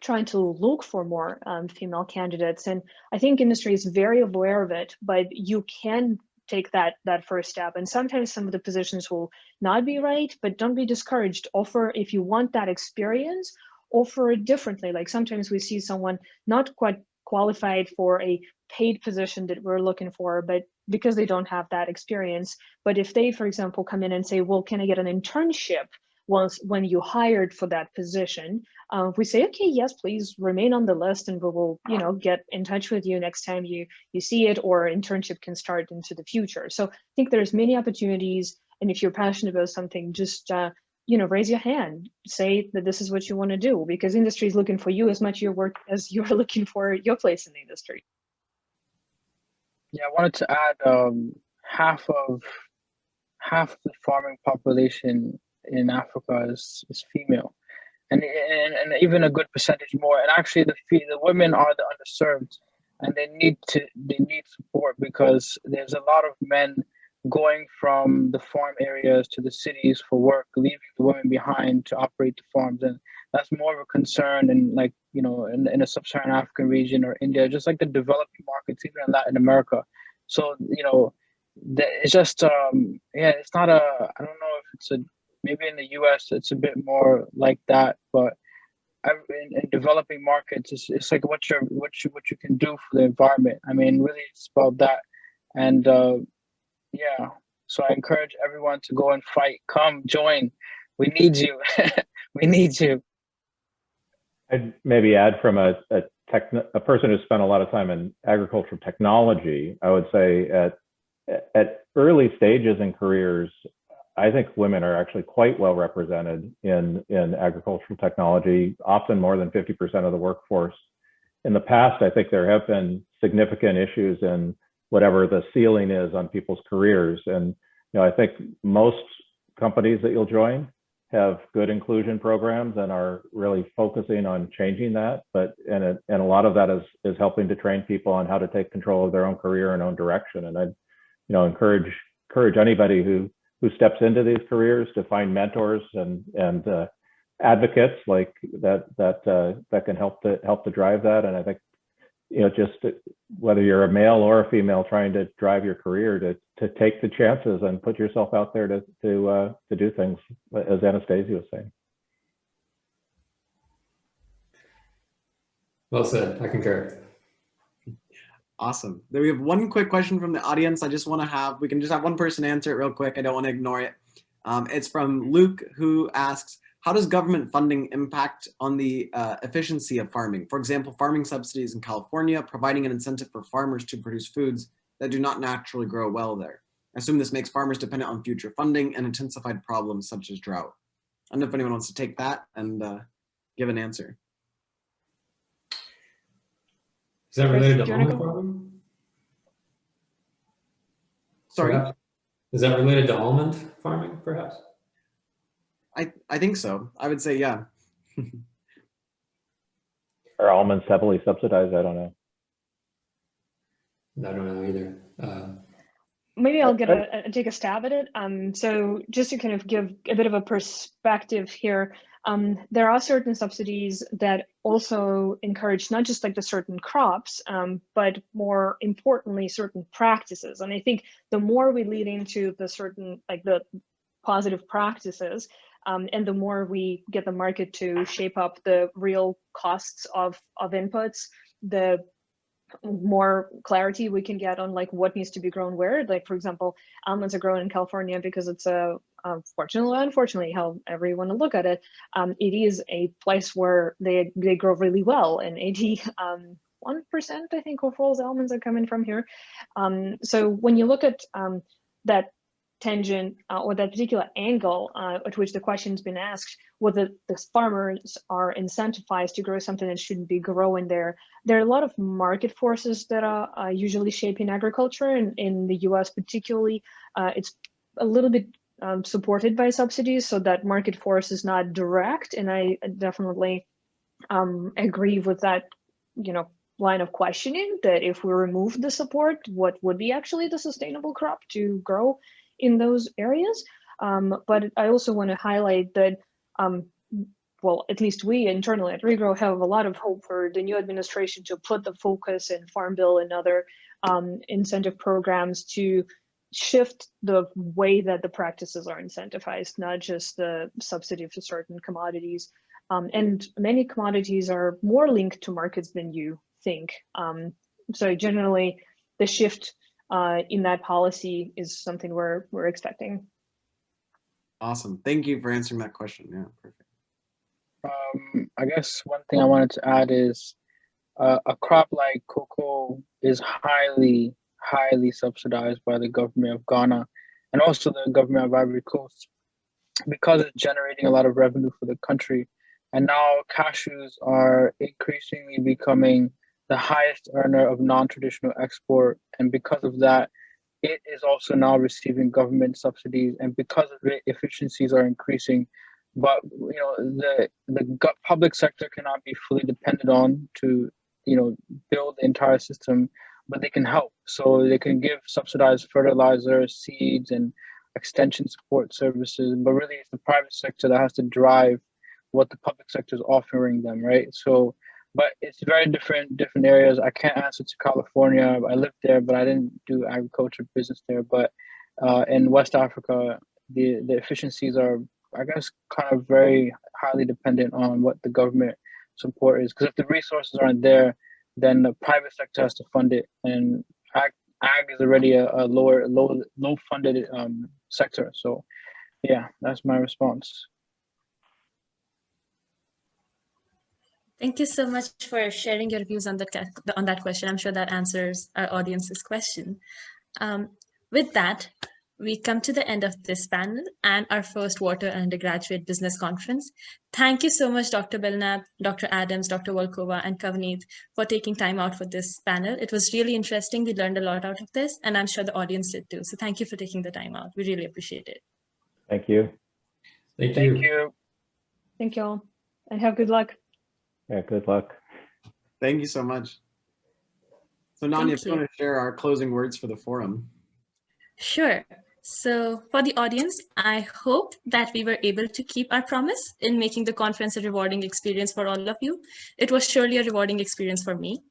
trying to look for more female candidates. And I think industry is very aware of it, but you can take that first step. And sometimes some of the positions will not be right, but don't be discouraged. Offer, if you want that experience, offer it differently. Like sometimes we see someone not quite qualified for a paid position that we're looking for, but because they don't have that experience. But if they, for example, come in and say, well, can I get an internship when you hired for that position? We say, okay, yes, please remain on the list, and we will, get in touch with you next time you see it, or internship can start into the future. So I think there's many opportunities, and if you're passionate about something, just raise your hand, say that this is what you want to do, because industry is looking for you as much your work as you're looking for your place in the industry. Yeah, I wanted to add half of the farming population in Africa is female, and even a good percentage more. And actually, the women are the underserved, and they need support, because there's a lot of men going from the farm areas to the cities for work, leaving the women behind to operate the farms, and that's more of a concern. And in a sub-Saharan African region or India, just like the developing markets, even in Latin America. So it's just it's not a, I don't know if it's maybe in the US it's a bit more like that, but in developing markets it's like what you can do for the environment. I mean, really it's about that. And so I encourage everyone to go and fight. Come join, we need you. We need you. I'd maybe add from a person who spent a lot of time in agricultural technology. I would say at early stages in careers, I think women are actually quite well represented in agricultural technology, often more than 50% of the workforce. In the past, I think there have been significant issues in whatever the ceiling is on people's careers. And I think most companies that you'll join have good inclusion programs and are really focusing on changing that. And a lot of that is helping to train people on how to take control of their own career and own direction. And I'd encourage anybody who steps into these careers to find mentors and advocates like that can help to drive that. And I think just whether you're a male or a female trying to drive your career, to take the chances and put yourself out there to do things, as Anastasia was saying. Well said. I concur. Awesome. Then we have one quick question from the audience. We can just have one person answer it real quick. I don't want to ignore it. It's from Luke, who asks, how does government funding impact on the efficiency of farming? For example, farming subsidies in California, providing an incentive for farmers to produce foods that do not naturally grow well there. I assume this makes farmers dependent on future funding and intensified problems such as drought. I don't know if anyone wants to take that and give an answer. Is that related to almond farming? Sorry? Perhaps? Is that related to almond farming, perhaps? I think so. I would say, yeah. Are almonds heavily subsidized? I don't know. I don't know either. Maybe I'll take a stab at it. So just to kind of give a bit of a perspective here, There are certain subsidies that also encourage not just like the certain crops, but more importantly, certain practices. And I think the more we lead into the certain, like the positive practices, and the more we get the market to shape up the real costs of inputs, the more clarity we can get on like what needs to be grown where. Like, for example, almonds are grown in California because it's a fortunately, unfortunately, however you want to look at it, it is a place where they grow really well, and 81%, I think, of all almonds are coming from here. So when you look at that tangent or that particular angle at which the question's been asked, whether the farmers are incentivized to grow something that shouldn't be growing there. There are a lot of market forces that are usually shaping agriculture, and in the US particularly, it's a little bit supported by subsidies, so that market force is not direct. And I definitely agree with that, line of questioning, that if we remove the support, what would be actually the sustainable crop to grow in those areas. But I also want to highlight that, well, at least we internally at Regrow have a lot of hope for the new administration to put the focus in Farm Bill and other incentive programs to shift the way that the practices are incentivized, not just the subsidy for certain commodities. And many commodities are more linked to markets than you think. So generally, the shift in that policy is something we're expecting. Awesome. Thank you for answering that question. Yeah, perfect. I guess one thing I wanted to add is a crop like cocoa is highly subsidized by the government of Ghana and also the government of Ivory Coast, because it's generating a lot of revenue for the country. And now cashews are increasingly becoming the highest earner of non-traditional export. And because of that, it is also now receiving government subsidies. And because of it, efficiencies are increasing. But the public sector cannot be fully depended on to build the entire system, but they can help. So they can give subsidized fertilizer, seeds, and extension support services. But really, it's the private sector that has to drive what the public sector is offering them, right? So, but it's very different areas. I can't answer to California. I lived there, but I didn't do agriculture business there. But in West Africa, the efficiencies are, I guess, kind of very highly dependent on what the government support is. Because if the resources aren't there, then the private sector has to fund it, and ag is already a low funded sector. So, yeah, that's my response. Thank you so much for sharing your views on that question. I'm sure that answers our audience's question. With that, we come to the end of this panel and our first Wharton Undergraduate Business Conference. Thank you so much, Dr. Belnap, Dr. Adams, Dr. Volkova, and Kavaneet for taking time out for this panel. It was really interesting. We learned a lot out of this, and I'm sure the audience did too. So thank you for taking the time out. We really appreciate it. Thank you. Thank you. Thank you all, and have good luck. Yeah, good luck. Thank you so much. So Nanya, if you want to share our closing words for the forum. Sure. So for the audience, I hope that we were able to keep our promise in making the conference a rewarding experience for all of you. It was surely a rewarding experience for me.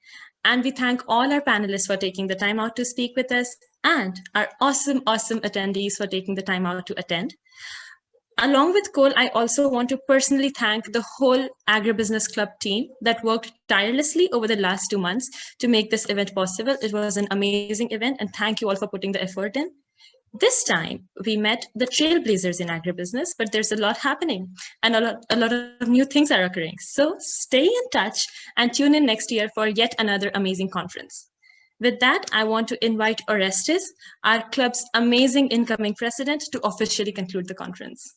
And we thank all our panelists for taking the time out to speak with us, and our awesome attendees for taking the time out to attend. Along with Cole, I also want to personally thank the whole Agribusiness Club team that worked tirelessly over the last 2 months to make this event possible. It was an amazing event, and thank you all for putting the effort in. This time, we met the trailblazers in agribusiness, but there's a lot happening and a lot of new things are occurring. So stay in touch and tune in next year for yet another amazing conference. With that, I want to invite Orestes, our club's amazing incoming president, to officially conclude the conference.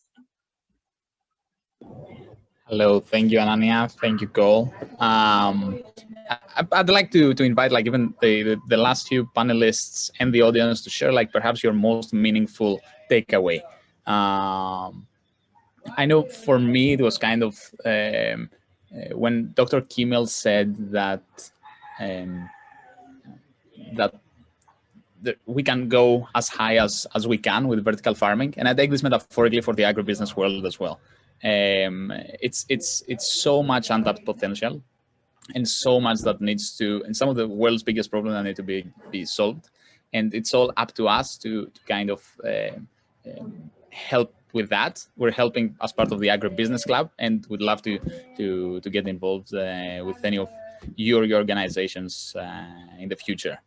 Hello, thank you, Ananya. Thank you, Cole. I'd like to invite even the last few panelists and the audience to share perhaps your most meaningful takeaway. I know for me it was kind of when Dr. Kimmel said that we can go as high as we can with vertical farming, and I take this metaphorically for the agribusiness world as well. It's so much untapped potential, and so much that needs to, and some of the world's biggest problems that need to be solved. And it's all up to us to kind of help with that. We're helping as part of the AgriBusiness Club, and would love to get involved with any of your organizations in the future.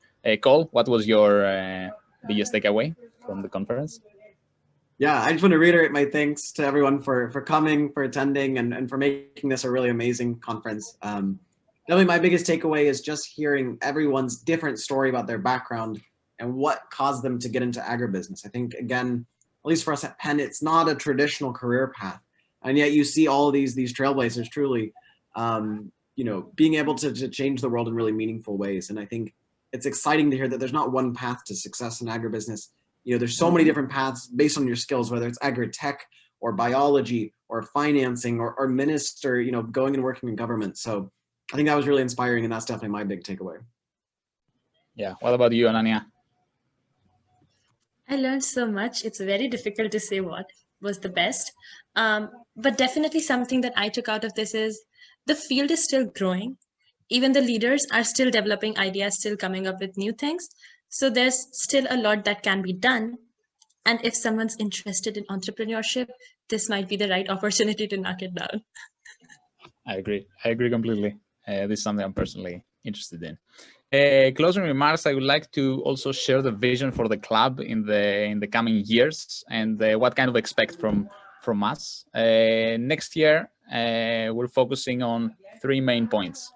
Cole, what was your biggest takeaway from the conference? Yeah, I just want to reiterate my thanks to everyone for coming, for attending, and for making this a really amazing conference. Definitely my biggest takeaway is just hearing everyone's different story about their background and what caused them to get into agribusiness. I think, again, at least for us at Penn, it's not a traditional career path. And yet you see all these trailblazers truly, being able to change the world in really meaningful ways. And I think it's exciting to hear that there's not one path to success in agribusiness. There's so many different paths based on your skills, whether it's agri-tech or biology or financing or minister, going and working in government. So I think that was really inspiring, and that's definitely my big takeaway. Yeah. What about you, Ananya? I learned so much. It's very difficult to say what was the best. But definitely something that I took out of this is the field is still growing. Even the leaders are still developing ideas, still coming up with new things. So there's still a lot that can be done. And if someone's interested in entrepreneurship, this might be the right opportunity to knock it down. I agree completely. This is something I'm personally interested in. Closing remarks, I would like to also share the vision for the club in the coming years, and what kind of expect from us. Next year, we're focusing on 3 main points.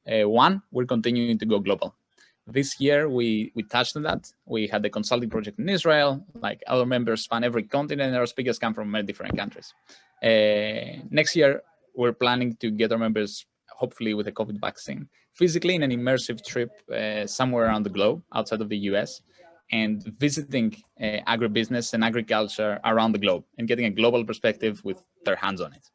One, we're continuing to go global. This year, we touched on that. We had the consulting project in Israel. Like, our members span every continent, and our speakers come from many different countries. Next year, we're planning to get our members, hopefully with a COVID vaccine, physically in an immersive trip somewhere around the globe, outside of the US, and visiting agribusiness and agriculture around the globe and getting a global perspective with their hands on it.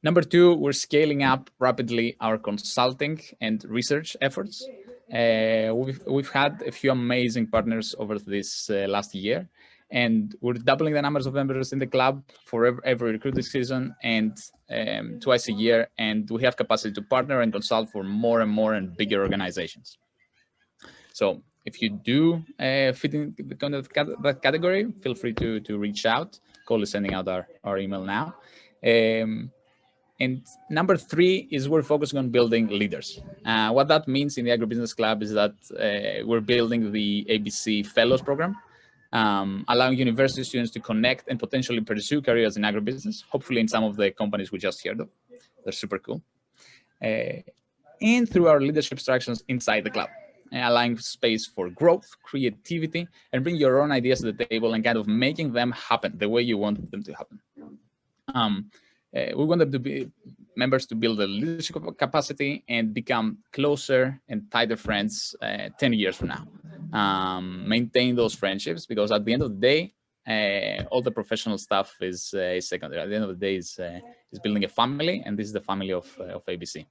Number 2, we're scaling up rapidly our consulting and research efforts. We've had a few amazing partners over this last year, and we're doubling the numbers of members in the club for every recruiting season, and twice a year, and we have capacity to partner and consult for more and more and bigger organizations. So if you do fit in the kind of that category, feel free to reach out. Cole is sending out our email now. And number 3 is we're focusing on building leaders. What that means in the AgriBusiness Club is that we're building the ABC Fellows Program, allowing university students to connect and potentially pursue careers in agribusiness, hopefully in some of the companies we just heard of. They're super cool. And through our leadership structures inside the club, allowing space for growth, creativity, and bring your own ideas to the table and kind of making them happen the way you want them to happen. We want them to be members to build a leadership capacity and become closer and tighter friends 10 years from now. Maintain those friendships, because at the end of the day, all the professional stuff is secondary. At the end of the day, is building a family, and this is the family of ABC.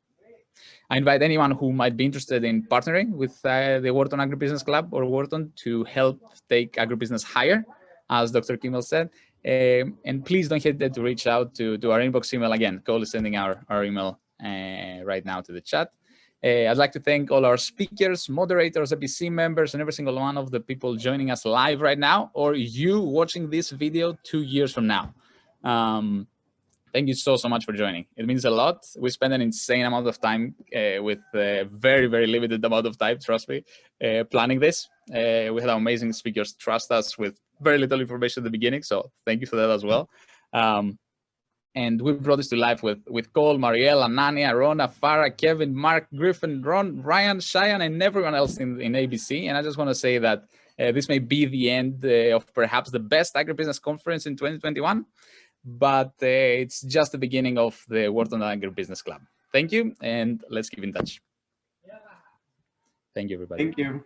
I invite anyone who might be interested in partnering with the Wharton AgriBusiness Club or Wharton to help take agribusiness higher, as Dr. Kimmel said. And please don't hesitate to reach out to our inbox email. Again, Cole is sending our email right now to the chat. I'd like to thank all our speakers, moderators, ABC members, and every single one of the people joining us live right now, or you watching this video 2 years from now. Thank you so much for joining. It means a lot. We spend an insane amount of time with very, very limited amount of time, trust me, planning this. We had amazing speakers trust us with very little information at the beginning, so thank you for that as well. And we brought this to life with Cole, Marielle, Anania, Rona, Farah, Kevin, Mark, Griffin, Ron, Ryan, Cheyenne, and everyone else in ABC. And I just want to say that this may be the end of perhaps the best agribusiness conference in 2021, but it's just the beginning of the Wharton AgriBusiness Club. Thank you, and let's keep in touch. Thank you, everybody. Thank you.